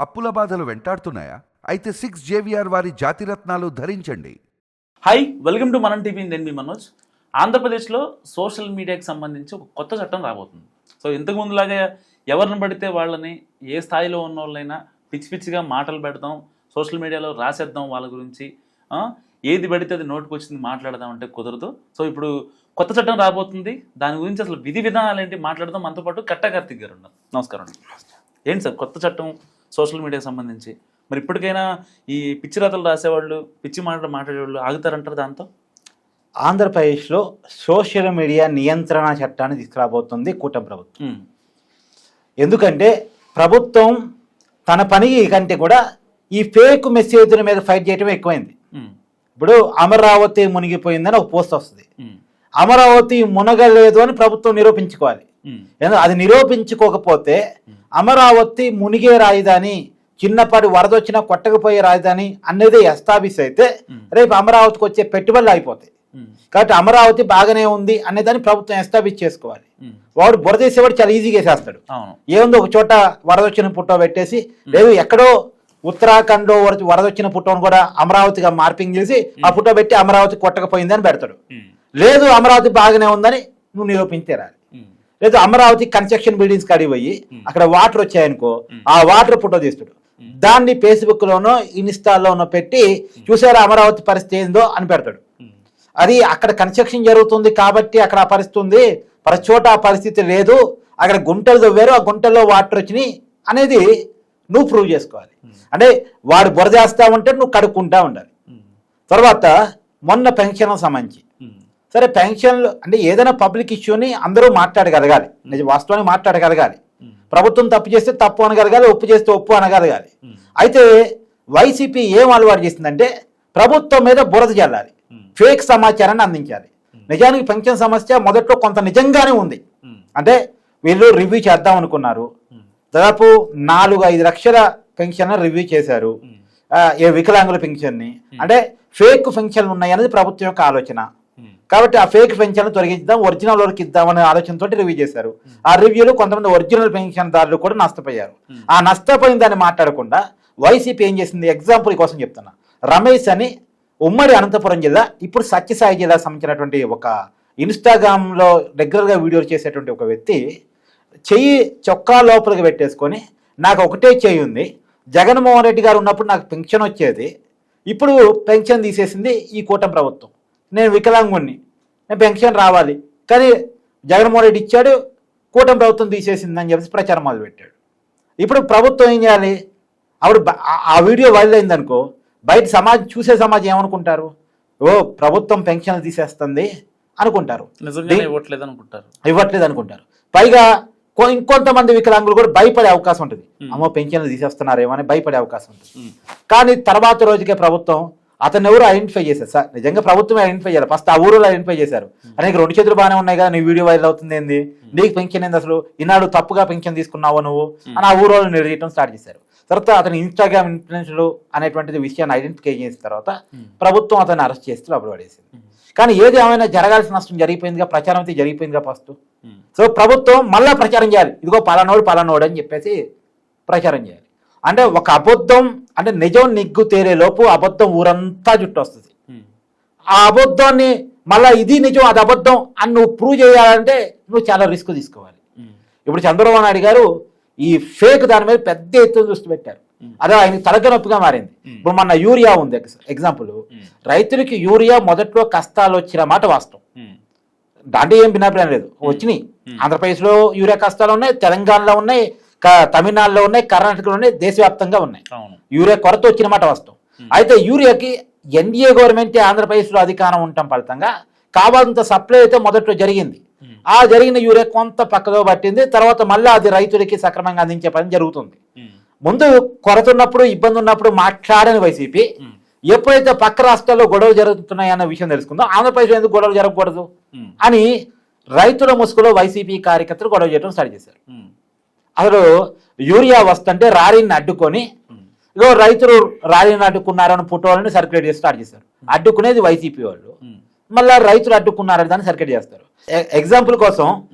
అప్పుల బాధలు వెంటాడుతున్నాయా? అయితే 6 JVR వారి జాతిరత్నాలు ధరించండి. హాయ్, వెల్కమ్ టు మనం టీవీ. నేను మీ మనోజ్. ఆంధ్రప్రదేశ్లో సోషల్ మీడియాకి సంబంధించి ఒక కొత్త చట్టం రాబోతుంది. సో ఇంతకు ముందులాగా ఎవరిని పడితే వాళ్ళని, ఏ స్థాయిలో ఉన్న వాళ్ళైనా పిచ్చి పిచ్చిగా మాటలు పెడదాం, సోషల్ మీడియాలో రాసేద్దాం వాళ్ళ గురించి, ఏది పడితే అది నోటికి వచ్చింది మాట్లాడదాం అంటే కుదరదు. సో ఇప్పుడు కొత్త చట్టం రాబోతుంది. దాని గురించి అసలు విధి విధానాలు ఏంటి మాట్లాడదాం. మనతో పాటు కట్టా కార్తిక్ గారు ఉన్నారు. నమస్కారం అండి. ఏంటి సార్ కొత్త చట్టం సోషల్ మీడియాకి సంబంధించి? మరి ఇప్పటికైనా ఈ పిచ్చి రాతలు రాసేవాళ్ళు, పిచ్చి మాటలు మాట్లాడేవాళ్ళు ఆగుతారంటారు దాంతో? ఆంధ్రప్రదేశ్లో సోషల్ మీడియా నియంత్రణ చట్టాన్ని తీసుకురాబోతుంది కూటమి ప్రభుత్వం. ఎందుకంటే ప్రభుత్వం తన పని కంటే కూడా ఈ ఫేక్ మెసేజ్ల మీద ఫైట్ చేయడం ఎక్కువైంది. ఇప్పుడు అమరావతి మునిగిపోయిందని ఒక పోస్ట్ వస్తుంది. అమరావతి మునగలేదు అని ప్రభుత్వం నిరూపించుకోవాలి. అది నిరూపించుకోకపోతే అమరావతి మునిగే రాజధాని, చిన్నపాటి వరద వచ్చినా కొట్టకపోయే రాజధాని అనేది ఎస్టాబ్లిష్ అయితే రేపు అమరావతికి వచ్చే పెట్టుబడులు అయిపోతాయి. కాబట్టి అమరావతి బాగానే ఉంది అనేదాన్ని ప్రభుత్వం ఎస్టాబ్లిష్ చేసుకోవాలి. వాడు బురద చేసేవాడు చాలా ఈజీగా వేసేస్తాడు. ఏముందో ఒక చోట వరద వచ్చిన పుట్టో పెట్టేసి, లేదు ఎక్కడో ఉత్తరాఖండ్ లో వరద వచ్చిన పుట్టోను కూడా అమరావతిగా మార్పింగ్ చేసి ఆ పుట్టో పెట్టి అమరావతి కొట్టకపోయింది అని పెడతాడు. లేదు అమరావతి బాగానే ఉందని నువ్వు నిరూపించేరాలి. లేదు అమరావతి కన్స్ట్రక్షన్ బిల్డింగ్స్ కాడికి పోయి అక్కడ వాటర్ వచ్చాయనుకో, ఆ వాటర్ ఫోటో తీస్తాడు. దాన్ని ఫేస్బుక్ లోనో ఇన్స్టాలోనో పెట్టి చూసారా అమరావతి పరిస్థితి ఏందో అని పెడతాడు. అది అక్కడ కన్స్ట్రక్షన్ జరుగుతుంది కాబట్టి అక్కడ ఆ పరిస్థితి ఉంది, ప్రతి చోట ఆ పరిస్థితి లేదు, అక్కడ గుంటలు తవ్వారు, ఆ గుంటల్లో వాటర్ వచ్చినాయి అనేది నువ్వు ప్రూవ్ చేసుకోవాలి. అంటే వాడు బురద చేస్తా ఉంటే నువ్వు కడుక్కుంటా ఉండాలి. తర్వాత మొన్న పెన్షన్ సంబంధించి, సరే పెన్షన్లు అంటే ఏదైనా పబ్లిక్ ఇష్యూని అందరూ మాట్లాడగలగాలి, వాస్తవానికి మాట్లాడగలగాలి. ప్రభుత్వం తప్పు చేస్తే తప్పు అనగలగాలి, ఒప్పు చేస్తే ఒప్పు అనగలగాలి. అయితే వైసీపీ ఏం అలవాటు చేసిందంటే ప్రభుత్వం మీద బురద చల్లాలి, ఫేక్ సమాచారాన్ని అందించాలి. నిజానికి పెన్షన్ సమస్య మొదట్లో కొంత నిజంగానే ఉంది. అంటే వీళ్ళు రివ్యూ చేద్దాం అనుకున్నారు, దాదాపు 4-5 లక్షల పెన్షన్ రివ్యూ చేశారు, వికలాంగుల పెన్షన్ని. అంటే ఫేక్ పెన్షన్లు ఉన్నాయనేది ప్రభుత్వం యొక్క ఆలోచన. కాబట్టి ఆ ఫేక్ పెన్షన్ తొలగించుదాం, ఒరిజినల్ వరకు ఇద్దామనే ఆలోచనతో రివ్యూ చేశారు. ఆ రివ్యూలో కొంతమంది ఒరిజినల్ పెన్షన్దారులు కూడా నష్టపోయారు. ఆ నష్టపోయిన దాన్ని మాట్లాడకుండా వైసీపీ ఏం చేసింది, ఎగ్జాంపుల్ కోసం చెప్తున్నా, రమేష్ అని ఉమ్మడి అనంతపురం జిల్లా, ఇప్పుడు సత్యసాయి జిల్లాకు సంబంధించినటువంటి ఒక ఇన్స్టాగ్రామ్లో రెగ్యులర్గా వీడియోలు చేసేటువంటి ఒక వ్యక్తి చెయ్యి చొక్కా లోపలికి పెట్టేసుకొని, నాకు ఒకటే చెయ్యి ఉంది, జగన్మోహన్ రెడ్డి గారు ఉన్నప్పుడు నాకు పెన్షన్ వచ్చేది, ఇప్పుడు పెన్షన్ తీసేసింది ఈ కూటమి ప్రభుత్వం, నేను వికలాంగుణ్ణి, నేను పెన్షన్ రావాలి, కానీ జగన్మోహన్ రెడ్డి ఇచ్చాడు, కూటమి ప్రభుత్వం తీసేసిందని చెప్పేసి ప్రచారం మొదలుపెట్టాడు. ఇప్పుడు ప్రభుత్వం ఏం చేయాలి? అప్పుడు ఆ వీడియో వైరల్ అయిందనుకో, బయట సమాజం చూసే సమాజం ఏమనుకుంటారు, ఓ ప్రభుత్వం పెన్షన్లు తీసేస్తుంది అనుకుంటారు, ఇవ్వట్లేదు అనుకుంటారు. పైగా ఇంకొంతమంది వికలాంగులు కూడా భయపడే అవకాశం ఉంటుంది, అమ్మో పెన్షన్లు తీసేస్తున్నారేమో అని భయపడే అవకాశం ఉంటుంది. కానీ తర్వాత రోజుకే ప్రభుత్వం అతను ఎవరు ఐడెంటిఫై చేశారు. సార్ నిజంగా ప్రభుత్వమే ఐడెంటిఫై చేయాలి, ఫస్ట్ ఆ ఊరిలో ఐడెంటిఫై చేశారు. అనేక 2 చేతులు బాగానే ఉన్నాయి కదా, నీ వీడియో వైరల్ అవుతుంది ఏంది, నీకు పెన్షన్ ఏంది, అసలు ఈనాడు తప్పుగా పెన్షన్ తీసుకున్నావు నువ్వు అని ఆ ఊరిలో నిలదీయడం స్టార్ట్ చేశారు. తర్వాత అతను ఇన్స్టాగ్రామ్ ఇన్ఫ్లుయెన్సర్లు అనేటువంటిది విషయాన్ని ఐడెంటిఫై చేసిన తర్వాత ప్రభుత్వం అతన్ని అరెస్ట్ చేస్తూ అప్పుడు పడేసింది. కానీ ఏది ఏమైనా జరగాల్సిన నష్టం జరిగిపోయిందిగా, ప్రచారం అయితే జరిగిపోయిందిగా ఫస్ట్. సో ప్రభుత్వం మళ్ళా ప్రచారం చేయాలి, ఇదిగో పలానోడు అని చెప్పేసి ప్రచారం చేయాలి. అంటే ఒక అబద్ధం అంటే నిజం నిగ్గు తేరే లోపు అబద్ధం ఊరంతా జుట్టు వస్తుంది. ఆ అబద్ధాన్ని మళ్ళీ ఇది నిజం అది అబద్ధం అని నువ్వు ప్రూవ్ చేయాలంటే నువ్వు చాలా రిస్క్ తీసుకోవాలి. ఇప్పుడు చంద్రబాబు నాయుడు గారు ఈ ఫేక్ దాని మీద పెద్ద ఎత్తున దృష్టి పెట్టారు, అదే ఆయనకి తలకనొప్పిగా మారింది. ఇప్పుడు మన యూరియా ఉంది ఎగ్జాంపుల్, రైతులకి యూరియా మొదట్లో కష్టాలు వచ్చిన మాట వాస్తవం, దాంట్లో ఏం భిన్నాభిప్రాయం లేదు, వచ్చినాయి. ఆంధ్రప్రదేశ్లో యూరియా కష్టాలు ఉన్నాయి, తెలంగాణలో ఉన్నాయి, తమిళనాడులో ఉన్నాయి, కర్ణాటకలో ఉన్నాయి, దేశవ్యాప్తంగా ఉన్నాయి. యూరియా కొరత వచ్చిన మాట వాస్తవం. అయితే యూరియాకి ఎన్డీఏ గవర్నమెంట్ ఆంధ్రప్రదేశ్లో అధికారం ఉండటం ఫలితంగా కావాలంత సప్లై అయితే మొదట్లో జరిగింది. ఆ జరిగిన యూరియా కొంత పక్కదో పట్టింది, తర్వాత మళ్ళీ అది రైతులకి సక్రమంగా అందించే పని జరుగుతుంది. ముందు కొరత ఉన్నప్పుడు ఇబ్బంది ఉన్నప్పుడు మాట్లాడని వైసీపీ ఎప్పుడైతే పక్క రాష్ట్రాల్లో గొడవలు జరుగుతున్నాయన్న విషయం తెలుసుకుందో, ఆంధ్రప్రదేశ్లో ఎందుకు గొడవలు జరగకూడదు అని రైతుల ముసుగులో వైసీపీ కార్యకర్తలు గొడవ చేయడం స్టార్ట్ చేశారు. అసలు యూరియా వస్తుంటే రారీని అడ్డుకొని, రైతులు రారీని అడ్డుకున్నారని ఫోటోలను సర్క్యులేట్ చేసి స్టార్ట్ చేశారు. అడ్డుకునేది వైసీపీ వాళ్ళు, మళ్ళీ రైతులు అడ్డుకున్నారని దాన్ని సర్కిట్ చేస్తారు. ఎగ్జాంపుల్ కోసం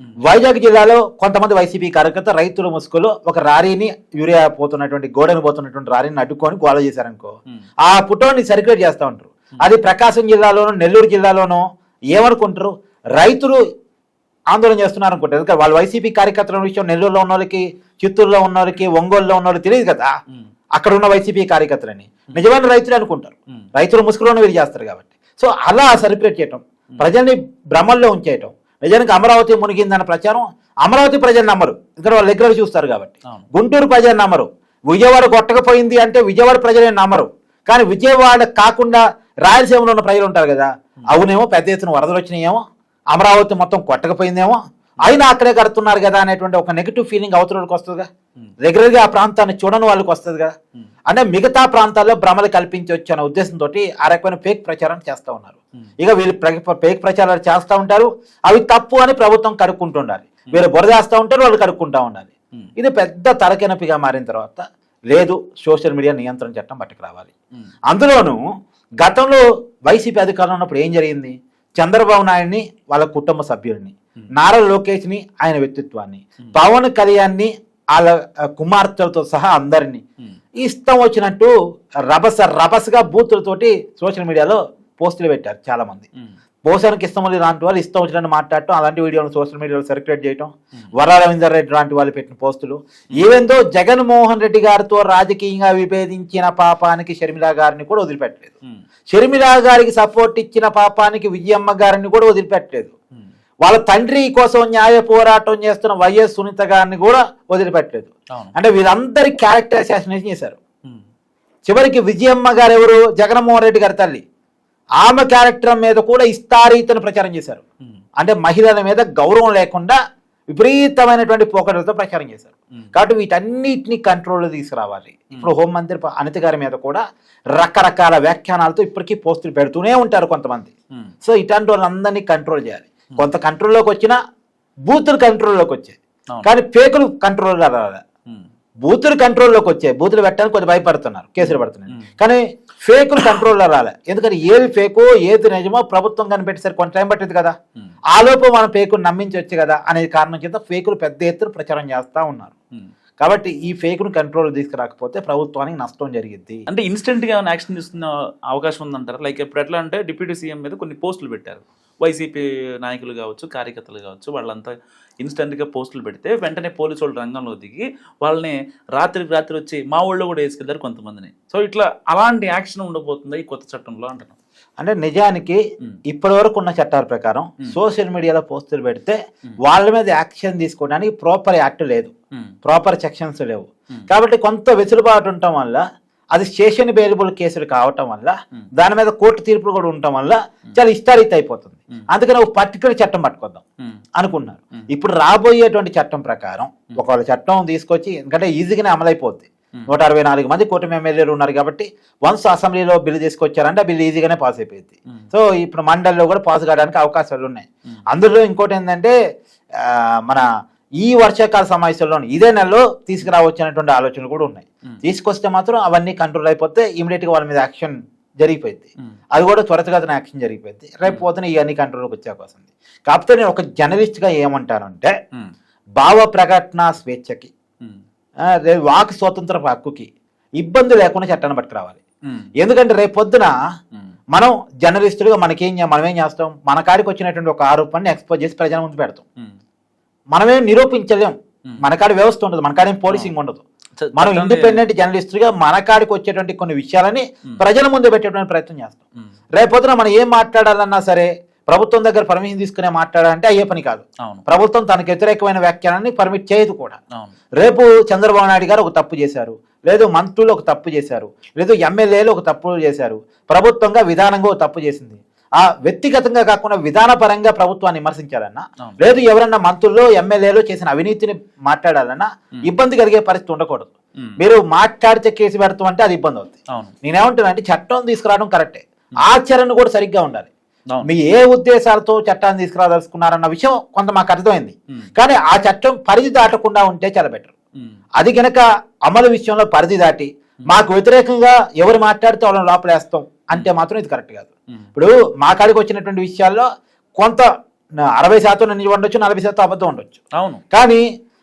వైజాగ్ జిల్లాలో కొంతమంది వైసీపీ కార్యకర్త రైతుల ముసుగులో ఒక లారీని యూరియా పోతున్నటువంటి గోడను పోతున్నటువంటి లారీని అడ్డుకొని గోల చేశారనుకో, ఆ ఫోటోని సర్క్యులేట్ చేస్తూ ఉంటారు. అది ప్రకాశం జిల్లాలోనూ నెల్లూరు జిల్లాలోనూ ఏమనుకుంటారు, రైతులు ఆందోళన చేస్తున్నారు అనుకుంటారు. ఎందుకంటే వాళ్ళు వైసీపీ కార్యకర్తల విషయం నెల్లూరులో ఉన్న వాళ్ళకి, చిత్తూరులో ఉన్న వాళ్ళకి, ఒంగోలులో ఉన్న వాళ్ళకి తెలియదు కదా అక్కడ ఉన్న వైసీపీ కార్యకర్తలని. నిజమైన రైతులు అనుకుంటారు, రైతులు ముసుగులోనే వీళ్ళు చేస్తారు కాబట్టి. సో అలా సర్క్యులేట్ చేయటం, ప్రజల్ని భ్రమల్లో ఉంచేయటం. నిజానికి అమరావతి మునిగిందన్న ప్రచారం అమరావతి ప్రజలు నమ్మరు, ఎందుకంటే వాళ్ళు రెగ్యులర్ చూస్తారు కాబట్టి. గుంటూరు ప్రజలు నమ్మరు, విజయవాడ కొట్టకపోయింది అంటే విజయవాడ ప్రజలే నమ్మరు. కానీ విజయవాడ కాకుండా రాయలసీమలో ఉన్న ప్రజలు ఉంటారు కదా, అవునేమో పెద్ద ఎత్తున వరదలు వచ్చినాయేమో, అమరావతి మొత్తం కొట్టకపోయిందేమో, అయినా అక్కడే కడుతున్నారు కదా అనేటువంటి ఒక నెగిటివ్ ఫీలింగ్ అవతలకి వస్తుందిగా, రెగ్యులర్గా ఆ ప్రాంతాన్ని చూడని వాళ్ళకి వస్తుంది కదా. అంటే మిగతా ప్రాంతాల్లో భ్రమలు కల్పించవచ్చు అనే ఉద్దేశంతో ఆ రకమైన ఫేక్ ప్రచారం చేస్తూ ఉన్నారు. ఇక వీళ్ళు ఫేక్ ప్రచారాలు చేస్తూ ఉంటారు, అవి తప్పు అని ప్రభుత్వం కడుక్కుంటుండాలి. వీళ్ళు బురదేస్తూ ఉంటారు, వాళ్ళు కడుక్కుంటూ ఉండాలి. ఇది పెద్ద తలకెనపిగా మారిన తర్వాత లేదు, సోషల్ మీడియా నియంత్రణ చట్టం పట్టుకు రావాలి. అందులోనూ గతంలో వైసీపీ అధికారంలో ఉన్నప్పుడు ఏం జరిగింది, చంద్రబాబు నాయుడిని వాళ్ళ కుటుంబ సభ్యుల్ని, నారా లోకేష్ని ఆయన వ్యక్తిత్వాన్ని, పవన్ కళ్యాణ్ని వాళ్ళ కుమార్తెలతో సహా అందరినీ ఇష్టం వచ్చినట్టు రభసగా బూతులతోటి సోషల్ మీడియాలో పోస్టులు పెట్టారు చాలా మంది. పోసానికి ఇష్టం లాంటి వాళ్ళు ఇష్టం వచ్చినట్టు మాట్లాడటం, అలాంటి వీడియోలు సోషల్ మీడియాలో సర్క్యులేట్ చేయటం, వరా రవీందర్ రెడ్డి లాంటి వాళ్ళు పెట్టిన పోస్టులు. ఈవెందో జగన్మోహన్ రెడ్డి గారితో రాజకీయంగా విభేదించిన పాపానికి షర్మిల గారిని కూడా వదిలిపెట్టలేదు, షర్మిల గారికి సపోర్ట్ ఇచ్చిన పాపానికి విజయమ్మ గారిని కూడా వదిలిపెట్టలేదు, వాళ్ళ తండ్రి కోసం న్యాయ పోరాటం చేస్తున్న వైఎస్ సునీత గారిని కూడా వదిలిపెట్టలేదు. అంటే వీళ్ళందరి క్యారెక్టర్ అసాసినేషన్ చేశారు. చివరికి విజయమ్మ గారు ఎవరు, జగన్మోహన్ రెడ్డి గారి తల్లి, ఆమె క్యారెక్టర్ మీద కూడా ఇస్తారీతను ప్రచారం చేశారు. అంటే మహిళల మీద గౌరవం లేకుండా విపరీతమైనటువంటి పోకడలతో ప్రచారం చేశారు. కాబట్టి వీటన్నిటిని కంట్రోల్లో తీసుకురావాలి. ఇప్పుడు హోంమంత్రి అనిత గారి మీద కూడా రకరకాల వ్యాఖ్యానాలతో ఇప్పటికీ పోస్టులు పెడుతూనే ఉంటారు కొంతమంది. సో ఇట్లాంటి వాళ్ళందరినీ కంట్రోల్ చేయాలి. కొంత కంట్రోల్లోకి వచ్చినా బూతులు కంట్రోల్లోకి వచ్చాయి, కానీ ఫేకులు కంట్రోల్లో రాలే. బూతులు కంట్రోల్లోకి వచ్చాయి, బూతులు పెట్టడానికి కొంచెం భయపడుతున్నారు, కేసులు పడుతున్నాయి, కానీ ఫేకులు కంట్రోల్లో రాలే. ఎందుకంటే ఏది ఫేకో ఏది నిజమో ప్రభుత్వం కనిపెట్టేసరికి కొంత టైం పట్టింది కదా, ఆ లోపు మనం ఫేకులు నమ్మించవచ్చు కదా అనే కారణం చేత ఫేకులు పెద్ద ఎత్తున ప్రచారం చేస్తూ ఉన్నారు. కాబట్టి ఈ ఫేక్ను కంట్రోల్ తీసుకురాకపోతే ప్రభుత్వానికి నష్టం జరిగింది. అంటే ఇన్స్టెంట్గా యాక్షన్ తీసుకున్న అవకాశం ఉందంటారు. లైక్ ఇప్పుడు ఎట్లా అంటే డిప్యూటీ సీఎం మీద కొన్ని పోస్టులు పెట్టారు, వైసీపీ నాయకులు కావచ్చు, కార్యకర్తలు కావచ్చు, వాళ్ళంతా ఇన్స్టెంట్గా పోస్టులు పెడితే వెంటనే పోలీసు వాళ్ళు రంగంలో దిగి వాళ్ళని రాత్రికి రాత్రి వచ్చి మా ఊళ్ళో కూడా వేసుకెళ్తారు కొంతమందిని. సో ఇట్లా అలాంటి యాక్షన్ ఉండబోతుందా ఈ కొత్త చట్టంలో అంటున్నాం. అంటే నిజానికి ఇప్పటి వరకు ఉన్న చట్టాల ప్రకారం సోషల్ మీడియాలో పోస్టులు పెడితే వాళ్ళ మీద యాక్షన్ తీసుకోవడానికి ప్రాపర్ యాక్ట్ లేదు, ప్రాపర్ సెక్షన్స్ లేవు. కాబట్టి కొంత వెసులుబాటు ఉండటం వల్ల, అది స్టేషన్ బెయిలబుల్ కేసులు కావటం వల్ల, దాని మీద కోర్టు తీర్పులు కూడా ఉండటం వల్ల చాలా ఇష్టారీత అయిపోతుంది. అందుకని ఒక పర్టికులర్ చట్టం పట్టుకొద్దాం అనుకున్నారు. ఇప్పుడు రాబోయేటువంటి చట్టం ప్రకారం ఒకవేళ చట్టం తీసుకొచ్చి, ఎందుకంటే ఈజీగానే అమలైపోద్ది, 164 మంది కూటమి ఎమ్మెల్యేలు ఉన్నారు కాబట్టి వన్స్ అసెంబ్లీలో బిల్లు తీసుకొచ్చారంటే ఆ బిల్లు ఈజీగానే పాస్ అయిపోయింది. సో ఇప్పుడు మండలిలో కూడా పాస్ కావడానికి అవకాశాలు ఉన్నాయి. అందులో ఇంకోటి ఏంటంటే మన ఈ వర్షాకాల సమావేశంలో ఇదే నెలలో తీసుకురావచ్చు అనేటువంటి ఆలోచనలు కూడా ఉన్నాయి. తీసుకొస్తే మాత్రం అవన్నీ కంట్రోల్ అయిపోతే ఇమీడియట్గా వాళ్ళ మీద యాక్షన్ జరిగిపోయింది, అది కూడా త్వరితగతిన యాక్షన్ జరిగిపోయింది. రేపు పోతే ఇవన్నీ కంట్రోల్కి వచ్చే అవకాశం ఉంది. కాకపోతే నేను ఒక జర్నలిస్ట్గా ఏమంటానంటే, భావ ప్రకటన స్వేచ్ఛకి, వాక్ స్వాతంత్ర హక్కుకి ఇబ్బంది లేకుండా చట్టాన్ని పట్టుకురావాలి. ఎందుకంటే రేపు పొద్దున మనం జర్నలిస్టులుగా మనం ఏం చేస్తాం, మన కాడికి వచ్చినటువంటి ఒక ఆరోపణని ఎక్స్పోజ్ చేసి ప్రజల ముందు పెడతాం. మనమేం నిరూపించలేం, మన కాడి వ్యవస్థ ఉండదు, మన కాడేం పోలీసింగ్ ఉండదు. మనం ఇండిపెండెంట్ జర్నలిస్టులుగా మన కాడికి వచ్చేటువంటి కొన్ని విషయాలని ప్రజల ముందు పెట్టేటువంటి ప్రయత్నం చేస్తాం. రేపొద్దున మనం ఏం మాట్లాడాలన్నా సరే ప్రభుత్వం దగ్గర పర్మిషన్ తీసుకునే మాట్లాడాలంటే అయ్యే పని కాదు. ప్రభుత్వం తనకు వ్యతిరేకమైన వ్యాఖ్యానాన్ని పర్మిట్ చేయదు కూడా. రేపు చంద్రబాబు నాయుడు గారు ఒక తప్పు చేశారు, లేదు మంత్రులు ఒక తప్పు చేశారు, లేదు ఎమ్మెల్యేలు ఒక తప్పు చేశారు, ప్రభుత్వంగా విధానంగా ఒక తప్పు చేసింది, ఆ వ్యక్తిగతంగా కాకుండా విధానపరంగా ప్రభుత్వాన్ని విమర్శించాలన్నా, లేదు ఎవరన్నా మంత్రుల్లో ఎమ్మెల్యేలు చేసిన అవినీతిని మాట్లాడాలన్నా ఇబ్బంది కలిగే పరిస్థితి ఉండకూడదు. మీరు మాట్లాడితే కేసు పెడతాం అంటే అది ఇబ్బంది అవుతుంది. నేనేమంటున్నా అంటే చట్టం తీసుకురావడం కరెక్టే, ఆచరణ కూడా సరిగ్గా ఉండాలి. మీ ఏ ఉద్దేశాలతో చట్టాన్ని తీసుకురాదలుచుకున్నారన్న విషయం కొంత మాకు అర్థమైంది, కానీ ఆ చట్టం పరిధి దాటకుండా ఉంటే చాలా బెటర్. అది గనక అమలు విషయంలో పరిధి దాటి మాకు వ్యతిరేకంగా ఎవరు మాట్లాడితే వాళ్ళని లోపలేస్తాం అంటే మాత్రం ఇది కరెక్ట్ కాదు. ఇప్పుడు మా కాడికి వచ్చినటువంటి విషయాల్లో కొంత 60% నిజం ఉండొచ్చు, 40% అబద్ధం ఉండొచ్చు. అవును. కానీ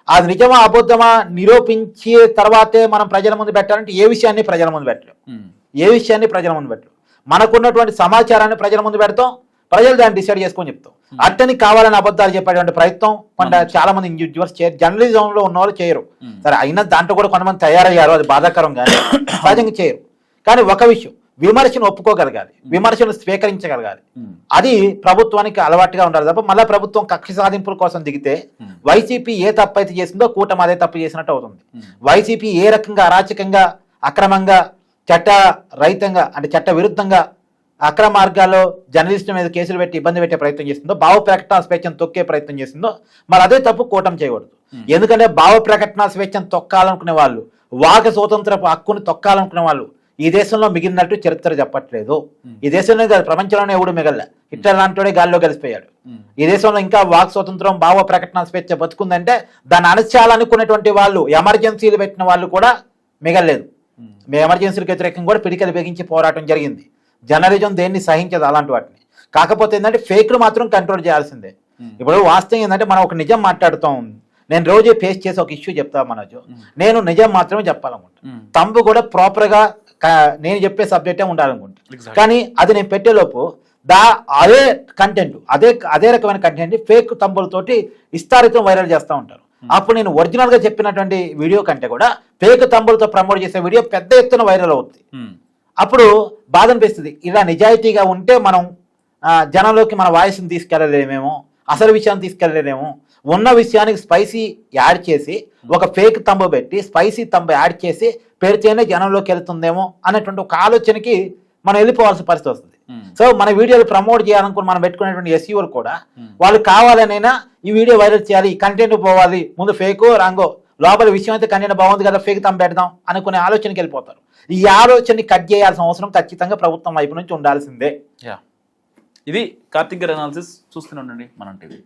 అది నిజమా అబద్ధమా నిరూపించే తర్వాతే మనం ప్రజల ముందు పెట్టాలంటే ఏ విషయాన్ని ప్రజల ముందు పెట్టలేం. ఏ విషయాన్ని ప్రజల ముందు పెట్టలేం. మనకున్నటువంటి సమాచారాన్ని ప్రజల ముందు పెడతాం, ప్రజలు దాన్ని డిసైడ్ చేసుకొని చెప్తాం. అట్టని కావాలని అబద్ధాలు చెప్పేటువంటి ప్రయత్నం చాలా మంది ఇండివిజువల్స్ చేయరు, జర్నలిజంలో ఉన్న వాళ్ళు చేయరు. సరే అయినా దాంట్లో కూడా కొంతమంది తయారయ్యారు, అది బాధాకరం, కానీ సహజంగా చేయరు. కానీ ఒక విషయం, విమర్శను ఒప్పుకోగలగాలి, విమర్శను స్వీకరించగలగాలి. అది ప్రభుత్వానికి అలవాటుగా ఉండాలి తప్ప మళ్ళీ ప్రభుత్వం కక్ష సాధింపుల కోసం దిగితే వైసీపీ ఏ తప్పు అయితే చేసిందో కూటమి అదే తప్పు చేసినట్టు అవుతుంది. వైసీపీ ఏ రకంగా అరాచకంగా, అక్రమంగా, చట్ట రహితంగా అంటే చట్ట విరుద్ధంగా అక్రమ మార్గాల్లో జర్నలిస్టు మీద కేసులు పెట్టి ఇబ్బంది పెట్టే ప్రయత్నం చేస్తుందో, భావ ప్రకటన స్వేచ్ఛను తొక్కే ప్రయత్నం చేస్తుందో, మరి అదే తప్పు కూటమి చేయకూడదు. ఎందుకంటే భావ ప్రకటన స్వేచ్ఛను తొక్కాలనుకునే వాళ్ళు, వాక్ స్వాతంత్రపు హక్కుని తొక్కాలనుకునే వాళ్ళు ఈ దేశంలో మిగిలినట్టు చరిత్ర చెప్పట్లేదు. ఈ దేశంలో కాదు, ప్రపంచంలోనే ఎవడు మిగల. హిట్లర్ లాంటి గాల్లో కలిసిపోయాడు. ఈ దేశంలో ఇంకా వాక్ స్వాతంత్రం, భావ ప్రకటన స్వేచ్ఛ బతుకుందంటే దాన్ని అణచాలనుకునేటువంటి వాళ్ళు, ఎమర్జెన్సీలు పెట్టిన వాళ్ళు కూడా మిగలలేదు. ఎమర్జెన్సీలకు వ్యతిరేకంగా కూడా పిడికలు బిగించి పోరాటం జరిగింది. జర్నలిజం దేన్ని సహించదు అలాంటి వాటిని. కాకపోతే ఏంటంటే ఫేక్లు మాత్రం కంట్రోల్ చేయాల్సిందే. ఇప్పుడు వాస్తవం ఏంటంటే మనం ఒక నిజం మాట్లాడుతూ ఉంది, నేను రోజే ఫేస్ చేసి ఒక ఇష్యూ చెప్తా మనోజు, నేను నిజం మాత్రమే చెప్పాలనుకుంటా. తంబు కూడా ప్రాపర్గా నేను చెప్పే సబ్జెక్టే ఉండాలనుకుంటా. కానీ అది నేను పెట్టేలోపు అదే కంటెంట్, అదే రకమైన కంటెంట్ ఫేక్ తంబులతోటి విస్తారితం వైరల్ చేస్తూ ఉంటారు. అప్పుడు నేను ఒరిజినల్ గా చెప్పినటువంటి వీడియో కంటే కూడా ఫేక్ తంబులతో ప్రమోట్ చేసే వీడియో పెద్ద ఎత్తున వైరల్ అవుతుంది. అప్పుడు బాధ అనిపిస్తుంది. ఇలా నిజాయితీగా ఉంటే మనం జనంలోకి మన వాయిస్ని తీసుకెళ్ళలేమేమో, అసలు విషయాన్ని తీసుకెళ్ళలేమేమో, ఉన్న విషయానికి స్పైసీ యాడ్ చేసి ఒక ఫేక్ తంబు పెట్టి స్పైసీ తంబు యాడ్ చేసి పెడితేనే జనంలోకి వెళ్తుందేమో అనేటువంటి ఒక ఆలోచనకి మనం వెళ్ళిపోవాల్సిన పరిస్థితి వస్తుంది. సో మన వీడియోలు ప్రమోట్ చేయాలనుకుని మనం పెట్టుకునేటువంటి ఎస్ఈఓలు కూడా వాళ్ళు కావాలనైనా ఈ వీడియో వైరల్ చేయాలి, ఈ కంటెంట్ పోవాలి, ముందు ఫేకో రాంగో, లోపల విషయం అయితే కంటెంట్ బాగుంది కదా ఫేక్ తంబు పెడదాం అనుకునే ఆలోచనకి వెళ్ళిపోతారు. ఈ ఆలోచనని కట్ చేయాల్సిన అవసరం ఖచ్చితంగా ప్రభుత్వం వైపు నుంచి ఉండాల్సిందే. ఇది కార్తిక్ గారి అనాలిసిస్. చూస్తూనే ఉండండి మనం టీవీ.